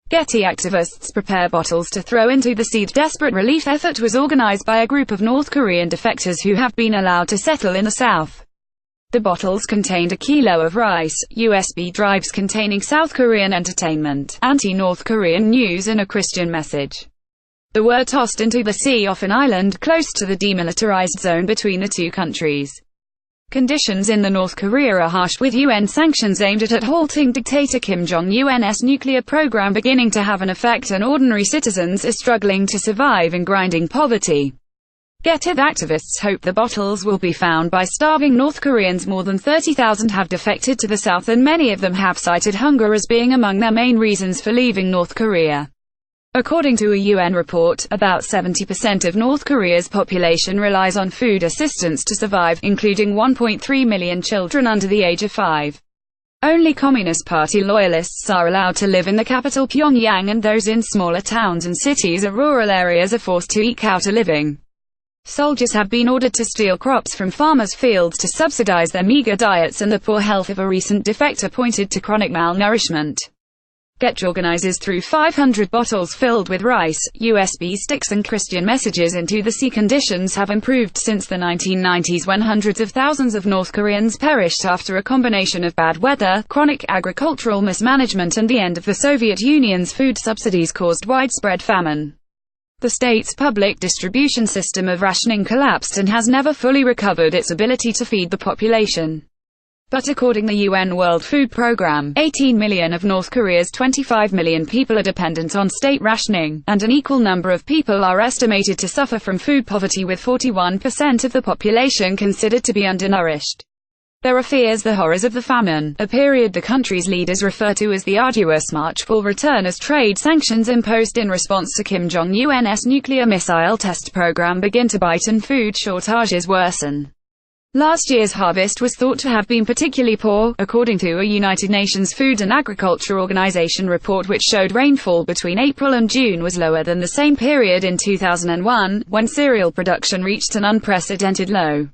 Getty activists prepare bottles to throw into the sea. The desperate relief effort was organized by a group of North Korean defectors who have been allowed to settle in the south. The bottles contained a kilo of rice, USB drives containing South Korean entertainment, anti-North Korean news and a Christian message. They were tossed into the sea off an island close to the demilitarised zone between the two countries. Conditions in the North Korea are harsh, with UN sanctions aimed at halting dictator Kim Jong-un's nuclear program beginning to have an effect, and ordinary citizens are struggling to survive in grinding poverty. GETTYThe activists hope the bottles will be found by starving North Koreans. More than 30,000 have defected to the south, and many of them have cited hunger as being among their main reasons for leaving North Korea. According to a UN report, about 70% of North Korea's population relies on food assistance to survive, including 1.3 million children under the age of 5. Only Communist Party loyalists are allowed to live in the capital Pyongyang, and those in smaller towns and cities or rural areas are forced to eke out a living. Soldiers have been ordered to steal crops from farmers' fields to subsidize their meagre diets, and the poor health of a recent defector pointed to chronic malnourishment. GETTYOrganisers threw 500 bottles filled with rice, USB sticks and Christian messages into the sea. Conditions have improved since the 1990s, when hundreds of thousands of North Koreans perished after a combination of bad weather, chronic agricultural mismanagement and the end of the Soviet Union's food subsidies caused widespread famine. The state's public distribution system of rationing collapsed and has never fully recovered its ability to feed the population. But according to the UN World Food Programme, 18 million of North Korea's 25 million people are dependent on state rationing, and an equal number of people are estimated to suffer from food poverty, with 41% of the population considered to be undernourished. There are fears the horrors of the famine, a period the country's leaders refer to as the arduous march, will return as trade sanctions imposed in response to Kim Jong-un's nuclear missile test program begin to bite and food shortages worsen. Last year's harvest was thought to have been particularly poor, according to a United Nations Food and Agriculture Organization report, which showed rainfall between April and June was lower than the same period in 2001, when cereal production reached an unprecedented low.